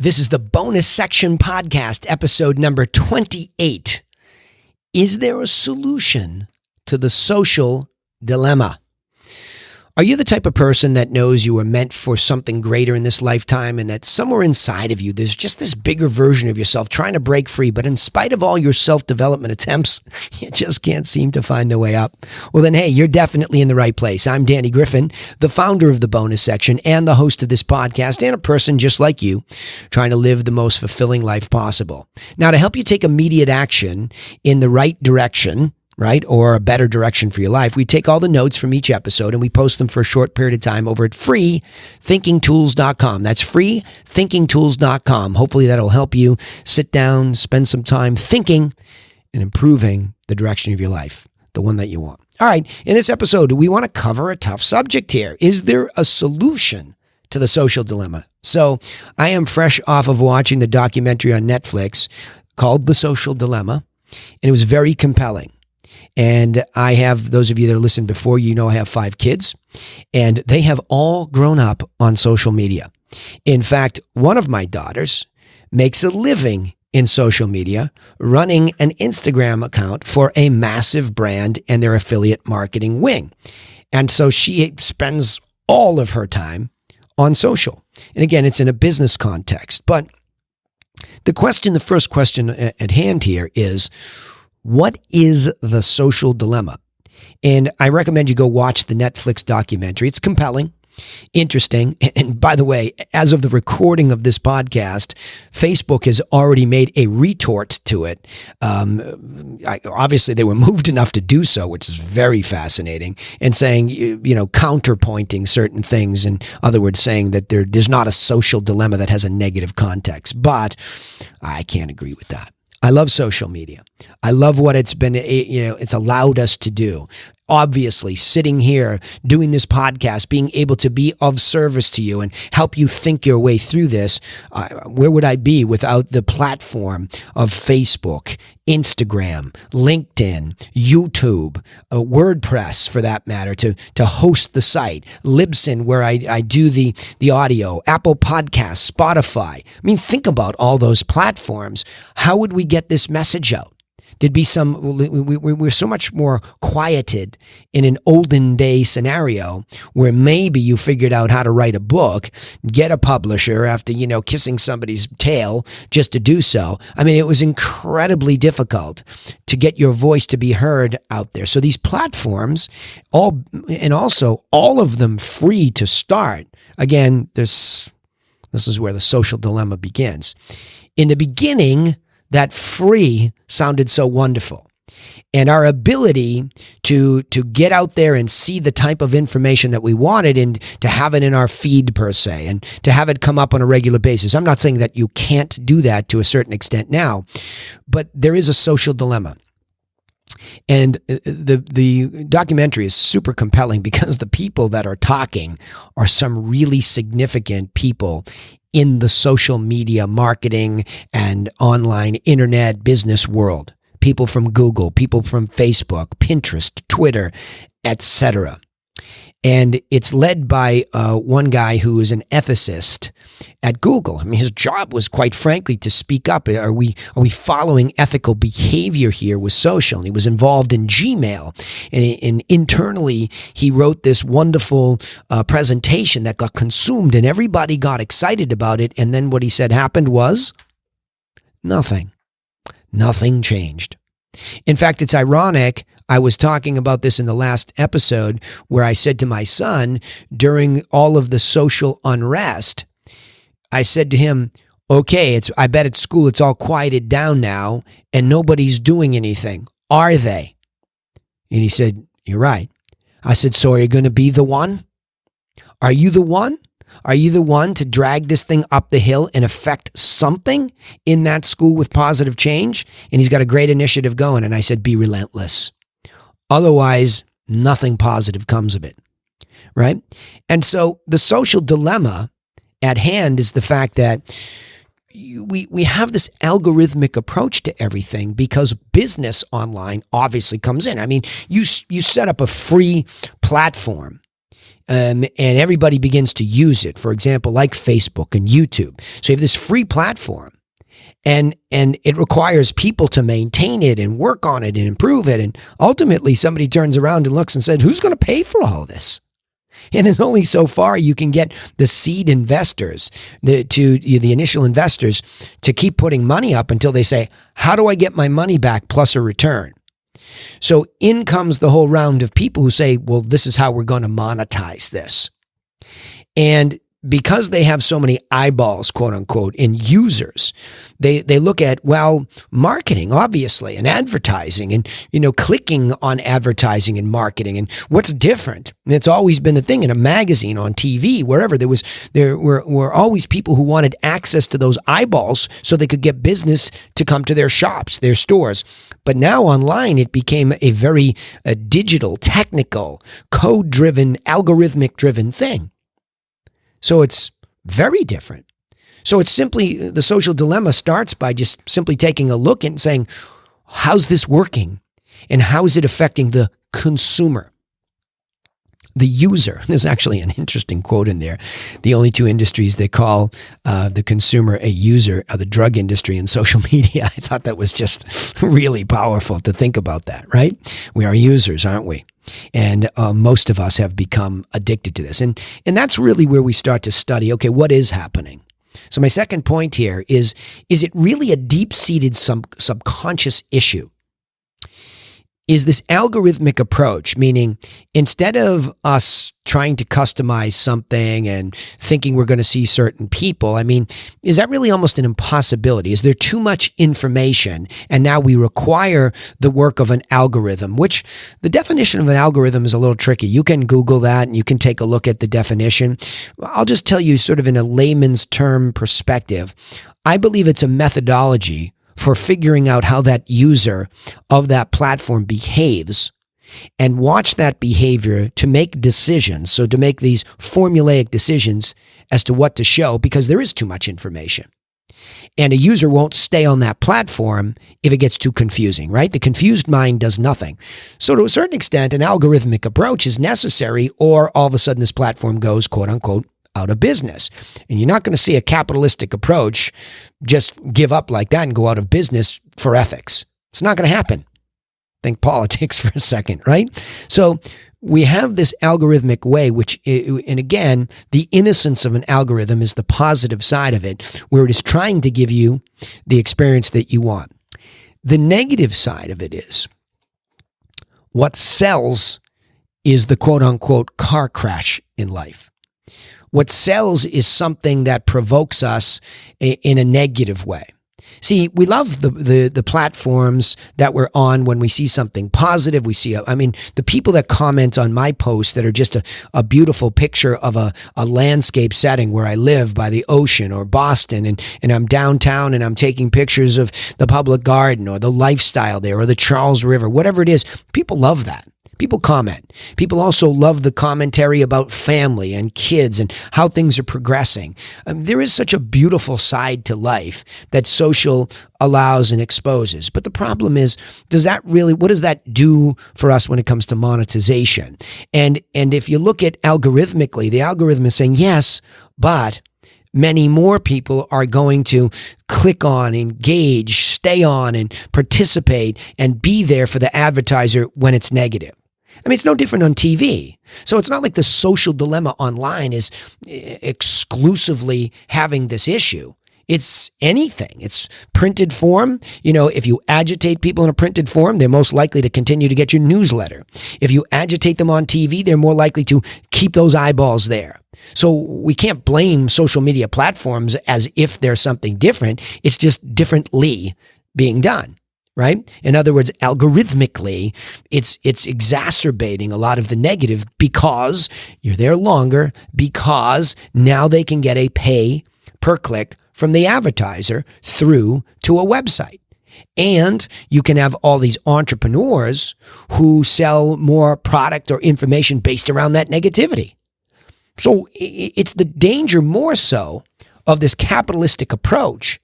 This is the Bonus Section Podcast, episode number 28. Is there a solution to the social dilemma? Are you the type of person that knows you were meant for something greater in this lifetime and that somewhere inside of you, there's just this bigger version of yourself trying to break free, but in spite of all your self-development attempts, you just can't seem to find the way up? Well, then, hey, you're definitely in the right place. I'm Danny Griffin, the founder of the Bonus Section and the host of this podcast, and a person just like you trying to live the most fulfilling life possible. Now, to help you take immediate action in the right direction, right, or a better direction for your life, we take all the notes from each episode and we post them for a short period of time over at freethinkingtools.com. That's freethinkingtools.com. Hopefully that'll help you sit down, spend some time thinking and improving the direction of your life, the one that you want. All right, in this episode, we want to cover a tough subject here. Is there a solution to the social dilemma? So I am fresh off of watching the documentary on Netflix called The Social Dilemma, and it was very compelling. And I have, those of you that listened before, you know I have 5 kids, and they have all grown up on social media. In fact, one of my daughters makes a living in social media, running an Instagram account for a massive brand and their affiliate marketing wing. And so she spends all of her time on social. And again, it's in a business context. But the first question at hand here is, what is the social dilemma? And I recommend you go watch the Netflix documentary. It's compelling, interesting. And by the way, as of the recording of this podcast, Facebook has already made a retort to it. Obviously, they were moved enough to do so, which is very fascinating, and saying, counterpointing certain things. In other words, saying that there's not a social dilemma that has a negative context. But I can't agree with that. I love social media. I love what it's been, it's allowed us to do. Obviously, sitting here, doing this podcast, being able to be of service to you and help you think your way through this, where would I be without the platform of Facebook, Instagram, LinkedIn, YouTube, WordPress, for that matter, to host the site, Libsyn, where I do the audio, Apple Podcasts, Spotify. I mean, think about all those platforms. How would we get this message out? There'd be we're so much more quieted in an olden day scenario where maybe you figured out how to write a book, get a publisher after, kissing somebody's tail just to do so. I mean, it was incredibly difficult to get your voice to be heard out there. So these platforms, all of them free to start. Again, this is where the social dilemma begins. In the beginning, that free sounded so wonderful. And our ability to get out there and see the type of information that we wanted and to have it in our feed per se and to have it come up on a regular basis. I'm not saying that you can't do that to a certain extent now, but there is a social dilemma. And the documentary is super compelling because the people that are talking are some really significant people in the social media marketing and online internet business world. People from Google, people from Facebook, Pinterest, Twitter, etc. And it's led by one guy who is an ethicist at Google. I mean, his job was, quite frankly, to speak up. Are we following ethical behavior here with social? And he was involved in Gmail. And internally, he wrote this wonderful presentation that got consumed, and everybody got excited about it. And then what he said happened was nothing. Nothing changed. In fact, it's ironic. I was talking about this in the last episode where I said to my son, during all of the social unrest, I said to him, okay, I bet at school it's all quieted down now and nobody's doing anything. Are they? And he said, you're right. I said, so are you going to be the one? Are you the one? Are you the one to drag this thing up the hill and affect something in that school with positive change? And he's got a great initiative going. And I said, be relentless. Otherwise, nothing positive comes of it, right? And so the social dilemma at hand is the fact that we have this algorithmic approach to everything because business online obviously comes in. I mean, you set up a free platform and everybody begins to use it, for example, like Facebook and YouTube. So you have this free platform, and it requires people to maintain it and work on it and improve it. And ultimately, somebody turns around and looks and said, who's going to pay for all of this? And there's only so far you can get the seed investors, the initial investors, to keep putting money up until they say, how do I get my money back plus a return? So in comes the whole round of people who say, well, this is how we're going to monetize this. And because they have so many eyeballs, quote unquote, and users, they look at, well, marketing, obviously, and advertising, and, clicking on advertising and marketing, and what's different. And it's always been the thing in a magazine, on TV, wherever there were always people who wanted access to those eyeballs so they could get business to come to their shops, their stores. But now online, it became a very digital, technical, code-driven, algorithmic-driven thing. So it's very different. So it's simply, the social dilemma starts by just simply taking a look and saying, how's this working? And how is it affecting the consumer, the user? There's actually an interesting quote in there. The only two industries they call the consumer a user are the drug industry and social media. I thought that was just really powerful to think about that, right? We are users, aren't we? And most of us have become addicted to this. And that's really where we start to study, okay, what is happening? So my second point here is it really a deep-seated subconscious issue? Is this algorithmic approach, meaning instead of us trying to customize something and thinking we're going to see certain people, is that really almost an impossibility? Is there too much information, and now we require the work of an algorithm, which the definition of an algorithm is a little tricky. You can Google that and you can take a look at the definition. I'll just tell you sort of in a layman's term perspective, I believe it's a methodology for figuring out how that user of that platform behaves, and watch that behavior to make decisions. So to make these formulaic decisions as to what to show, because there is too much information. And a user won't stay on that platform if it gets too confusing, right? The confused mind does nothing. So to a certain extent, an algorithmic approach is necessary, or all of a sudden this platform goes, quote unquote, out of business. And you're not going to see a capitalistic approach just give up like that and go out of business for ethics. It's not going to happen. Think politics for a second, right? So we have this algorithmic way, and again, the innocence of an algorithm is the positive side of it, where it is trying to give you the experience that you want. The negative side of it is what sells is the quote unquote car crash in life. What sells is something that provokes us in a negative way. See, we love the platforms that we're on when we see something positive. We see, the people that comment on my posts that are just a beautiful picture of a landscape setting where I live by the ocean or Boston, and I'm downtown and I'm taking pictures of the public garden or the lifestyle there or the Charles River, whatever it is, people love that. People comment. People also love the commentary about family and kids and how things are progressing. There is such a beautiful side to life that social allows and exposes. But the problem is, what does that do for us when it comes to monetization? And if you look at algorithmically, the algorithm is saying, yes, but many more people are going to click on, engage, stay on, and participate and be there for the advertiser when it's negative. It's no different on TV. So it's not like the social dilemma online is exclusively having this issue. It's anything. It's printed form. If you agitate people in a printed form, they're most likely to continue to get your newsletter. If you agitate them on TV, they're more likely to keep those eyeballs there. So we can't blame social media platforms as if they're something different. It's just differently being done. Right? In other words, algorithmically, it's exacerbating a lot of the negative because you're there longer, because now they can get a pay per click from the advertiser through to a website. And you can have all these entrepreneurs who sell more product or information based around that negativity. So it's the danger more so of this capitalistic approach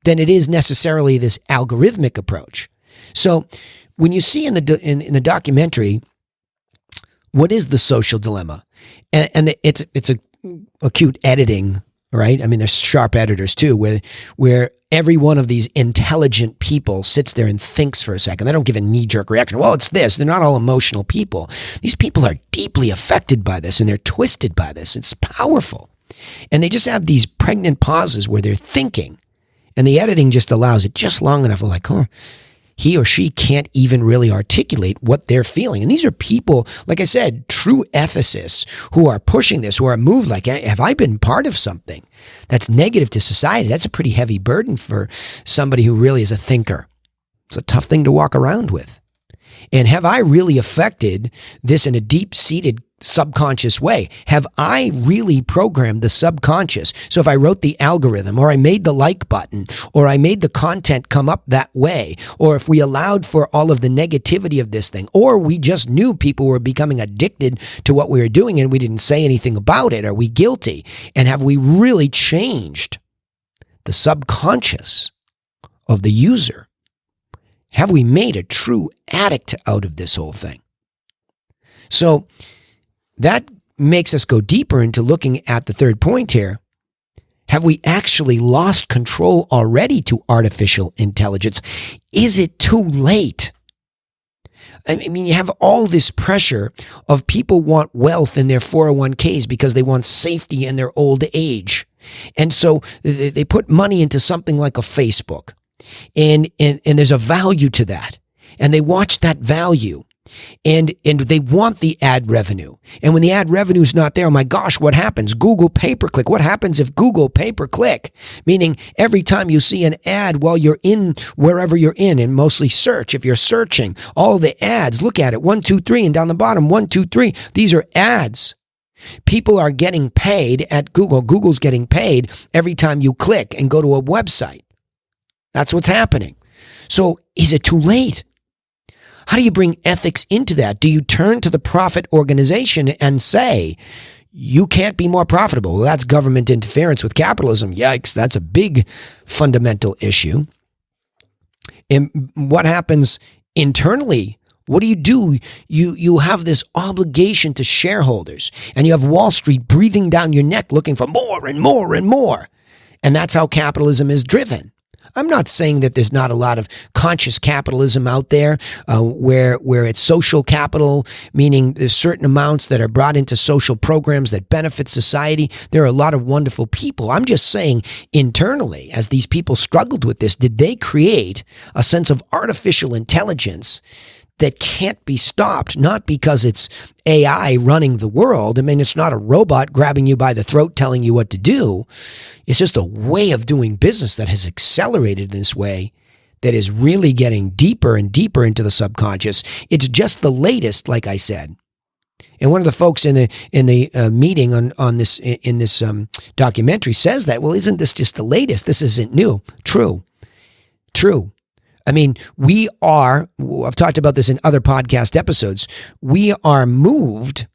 than it is necessarily this algorithmic approach. So when you see in the documentary, what is the social dilemma? and it's a acute editing, right? I mean, there's sharp editors too, where every one of these intelligent people sits there and thinks for a second. They don't give a knee-jerk reaction. Well, it's this. They're not all emotional people. These people are deeply affected by this, and they're twisted by this. It's powerful. And they just have these pregnant pauses where they're thinking, and the editing just allows it just long enough. We're like, oh, he or she can't even really articulate what they're feeling. And these are people, like I said, true ethicists who are pushing this, who are moved like, have I been part of something that's negative to society? That's a pretty heavy burden for somebody who really is a thinker. It's a tough thing to walk around with. And have I really affected this in a deep-seated subconscious way? Have I really programmed the subconscious? So if I wrote the algorithm, or I made the like button, or I made the content come up that way, or if we allowed for all of the negativity of this thing, or we just knew people were becoming addicted to what we were doing and we didn't say anything about it, are we guilty? And have we really changed the subconscious of the user? Have we made a true addict out of this whole thing? So that makes us go deeper into looking at the third point here. Have we actually lost control already to artificial intelligence? Is it too late? I mean, you have all this pressure of people want wealth in their 401ks because they want safety in their old age. And so they put money into something like a Facebook. And there's a value to that. And they watch that value. And they want the ad revenue. And when the ad revenue is not there, oh my gosh, what happens? Google pay-per-click. What happens if Google pay-per-click? Meaning every time you see an ad while you're in wherever you're in, and mostly search, if you're searching, all the ads, look at it, 1, 2, 3, and down the bottom, 1, 2, 3. These are ads. People are getting paid at Google. Google's getting paid every time you click and go to a website. That's what's happening. So is it too late? How do you bring ethics into that? Do you turn to the profit organization and say, you can't be more profitable? Well, that's government interference with capitalism. Yikes, that's a big fundamental issue. And what happens internally? What do? You have this obligation to shareholders, and you have Wall Street breathing down your neck looking for more and more and more. And that's how capitalism is driven. I'm not saying that there's not a lot of conscious capitalism out there where it's social capital, meaning there's certain amounts that are brought into social programs that benefit society. There are a lot of wonderful people. I'm just saying internally, as these people struggled with this, did they create a sense of artificial intelligence that can't be stopped, not because it's AI running the world. I mean, it's not a robot grabbing you by the throat telling you what to do. It's just a way of doing business that has accelerated in this way that is really getting deeper and deeper into the subconscious. It's just the latest, like I said. And one of the folks in the meeting on this in this documentary says that, well, isn't this just the latest? This isn't new. True. I mean, I've talked about this in other podcast episodes, we are moved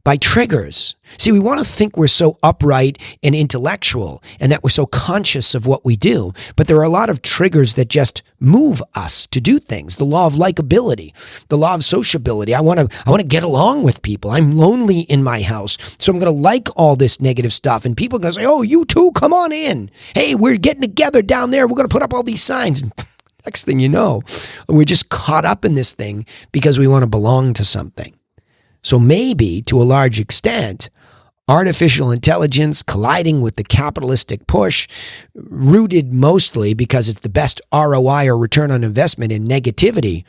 by triggers. See, we want to think we're so upright and intellectual and that we're so conscious of what we do, but there are a lot of triggers that just move us to do things. The law of likability, the law of sociability. I want to get along with people. I'm lonely in my house, so I'm going to like all this negative stuff. And people are going to say, oh, you too, come on in. Hey, we're getting together down there. We're going to put up all these signs. Next thing you know, we're just caught up in this thing because we want to belong to something. So maybe, to a large extent, artificial intelligence colliding with the capitalistic push, rooted mostly because it's the best ROI or return on investment in negativity.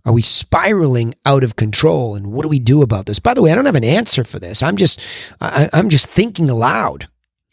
Are we spiraling out of control? And what do we do about this? By the way, I don't have an answer for this. I'm just thinking aloud.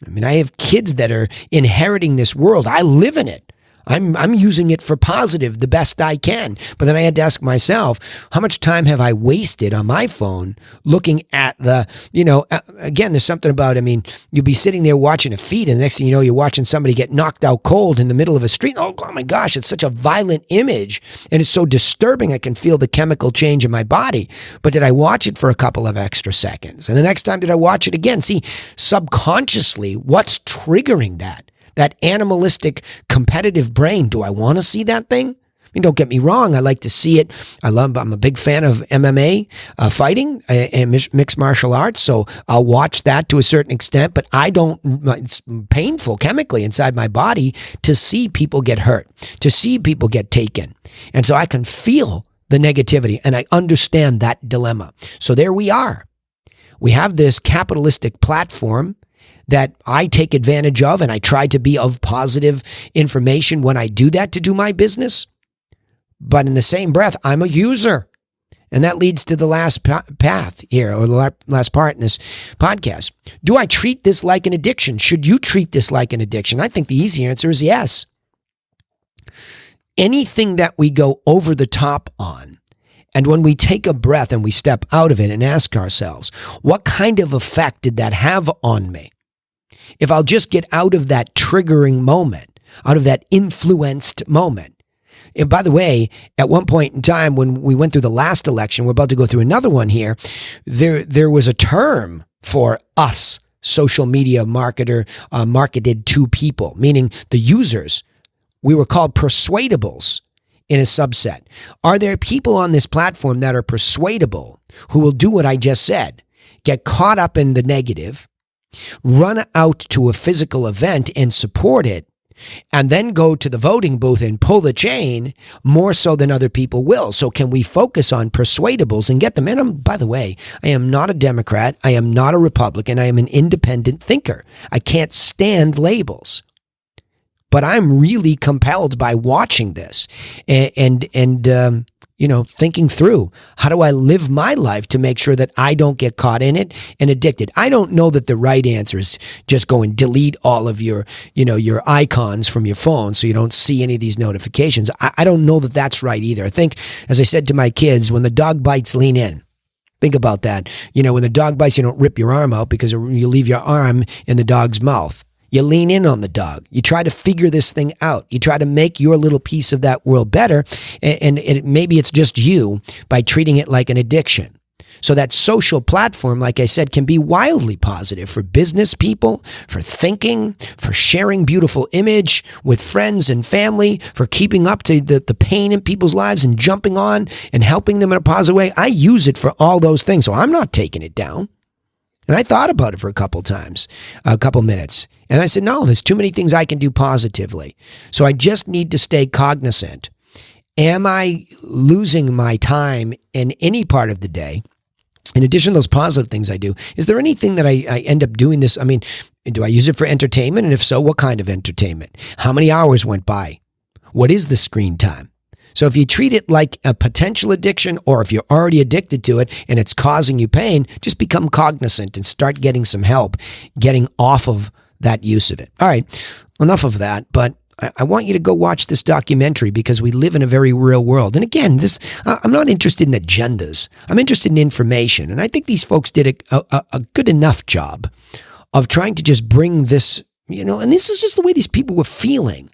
I mean, I have kids that are inheriting this world. I live in it. I'm using it for positive the best I can. But then I had to ask myself, how much time have I wasted on my phone looking at again, there's something about, I mean, you'll be sitting there watching a feed and the next thing you know, you're watching somebody get knocked out cold in the middle of a street. Oh my gosh, it's such a violent image and it's so disturbing. I can feel the chemical change in my body. But did I watch it for a couple of extra seconds? And the next time, did I watch it again? See, subconsciously, what's triggering that? That animalistic competitive brain, do I want to see that thing? I mean, don't get me wrong. I like to see it. I'm a big fan of MMA fighting and mixed martial arts. So I'll watch that to a certain extent, but it's painful chemically inside my body to see people get hurt, to see people get taken. And so I can feel the negativity and I understand that dilemma. So there we are. We have this capitalistic platform that I take advantage of, and I try to be of positive information when I do that to do my business. But in the same breath, I'm a user. And that leads to the last path here, or the last part in this podcast. Do I treat this like an addiction? Should you treat this like an addiction? I think the easy answer is yes. Anything that we go over the top on, and when we take a breath and we step out of it and ask ourselves, what kind of effect did that have on me? If I'll just get out of that triggering moment, out of that influenced moment. And by the way, at one point in time when we went through the last election, we're about to go through another one here, there was a term for us, social media marketed to people, meaning the users. We were called persuadables in a subset. Are there people on this platform that are persuadable who will do what I just said, get caught up in the negative, run out to a physical event and support it, and then go to the voting booth and pull the chain more so than other people will? So can we focus on persuadables and get them? And by the way, I am not a Democrat. I am not a Republican. I am an independent thinker. I can't stand labels. But I'm really compelled by watching this and thinking through, how do I live my life to make sure that I don't get caught in it and addicted? I don't know that the right answer is just go and delete all of your icons from your phone so you don't see any of these notifications. I don't know that that's right either. I think, as I said to my kids, when the dog bites, lean in. Think about that. When the dog bites, you don't rip your arm out because you leave your arm in the dog's mouth. You lean in on the dog. You try to figure this thing out. You try to make your little piece of that world better. And maybe it's just you by treating it like an addiction. So that social platform, like I said, can be wildly positive for business people, for thinking, for sharing beautiful image with friends and family, for keeping up to the pain in people's lives and jumping on and helping them in a positive way. I use it for all those things. So I'm not taking it down. And I thought about it for a couple minutes. And I said, no, there's too many things I can do positively. So I just need to stay cognizant. Am I losing my time in any part of the day? In addition to those positive things I do, is there anything that I end up doing this? I mean, do I use it for entertainment? And if so, what kind of entertainment? How many hours went by? What is the screen time? So if you treat it like a potential addiction, or if you're already addicted to it and it's causing you pain, just become cognizant and start getting some help, getting off of that use of it. All right, enough of that, but I want you to go watch this documentary because we live in a very real world. And again, I'm not interested in agendas. I'm interested in information. And I think these folks did a good enough job of trying to just bring this, and this is just the way these people were feeling.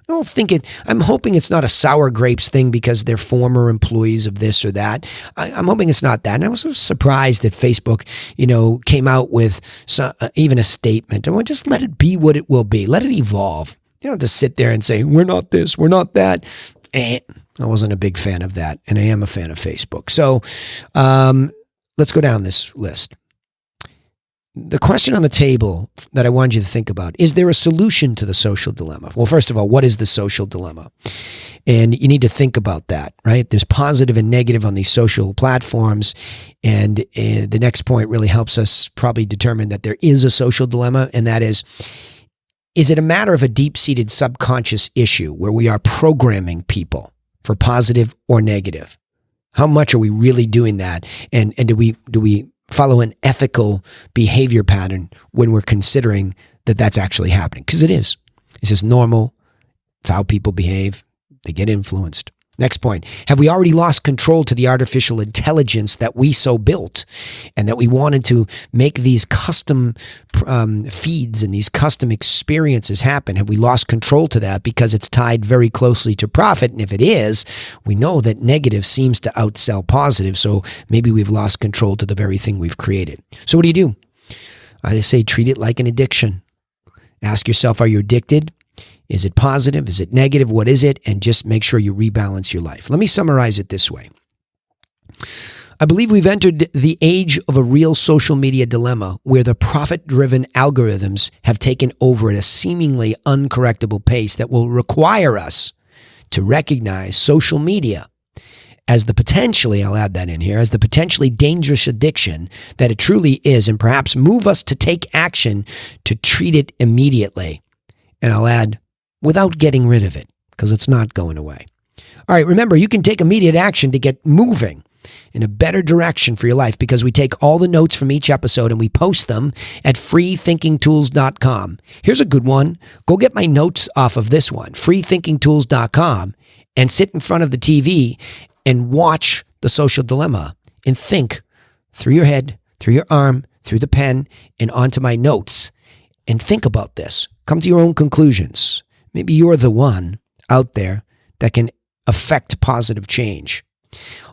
I'm hoping it's not a sour grapes thing because they're former employees of this or that. I'm hoping it's not that. And I was surprised that Facebook, came out with even a statement. And just let it be what it will be. Let it evolve. You don't have to sit there and say, we're not this, we're not that. I wasn't a big fan of that. And I am a fan of Facebook. So let's go down this list. The question on the table that I wanted you to think about, is there a solution to the social dilemma? Well, first of all, what is the social dilemma? And you need to think about that, right? There's positive and negative on these social platforms. And the next point really helps us probably determine that there is a social dilemma. And that is it a matter of a deep-seated subconscious issue where we are programming people for positive or negative? How much are we really doing that? And do we follow an ethical behavior pattern when we're considering that that's actually happening? Because it is. It's just normal. It's how people behave. They get influenced. Next point. Have we already lost control to the artificial intelligence that we so built and that we wanted to make these custom feeds and these custom experiences happen? Have we lost control to that because it's tied very closely to profit? And if it is, we know that negative seems to outsell positive. So maybe we've lost control to the very thing we've created. So what do? I say treat it like an addiction. Ask yourself, are you addicted? Is it positive? Is it negative? What is it? And just make sure you rebalance your life. Let me summarize it this way. I believe we've entered the age of a real social media dilemma where the profit-driven algorithms have taken over at a seemingly uncorrectable pace that will require us to recognize social media as the potentially, I'll add that in here, as the potentially dangerous addiction that it truly is, and perhaps move us to take action to treat it immediately. And I'll add, without getting rid of it, because it's not going away. All right, remember, you can take immediate action to get moving in a better direction for your life because we take all the notes from each episode and we post them at freethinkingtools.com. Here's a good one. Go get my notes off of this one, freethinkingtools.com, and sit in front of the TV and watch The Social Dilemma and think through your head, through your arm, through the pen, and onto my notes. And think about this. Come to your own conclusions. Maybe you're the one out there that can affect positive change.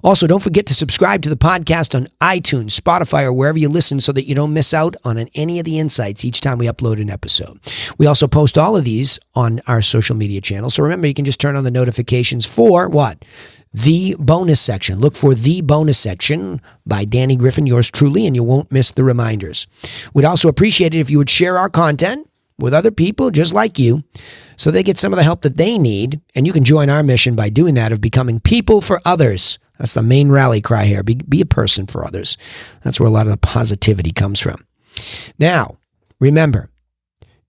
Also, don't forget to subscribe to the podcast on iTunes, Spotify, or wherever you listen so that you don't miss out on any of the insights each time we upload an episode. We also post all of these on our social media channels. So remember, you can just turn on the notifications for what? The bonus section. Look for The Bonus Section by Danny Griffin, yours truly, and you won't miss the reminders. We'd also appreciate it if you would share our content with other people just like you so they get some of the help that they need, and you can join our mission by doing that of becoming people for others. That's the main rally cry here. Be a person for others. That's where a lot of the positivity comes from. Now, remember,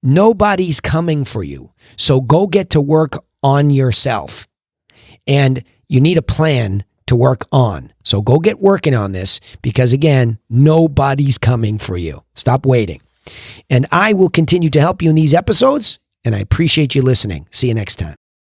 nobody's coming for you, so go get to work on yourself. And you need a plan to work on. So go get working on this because, again, nobody's coming for you. Stop waiting. And I will continue to help you in these episodes, and I appreciate you listening. See you next time.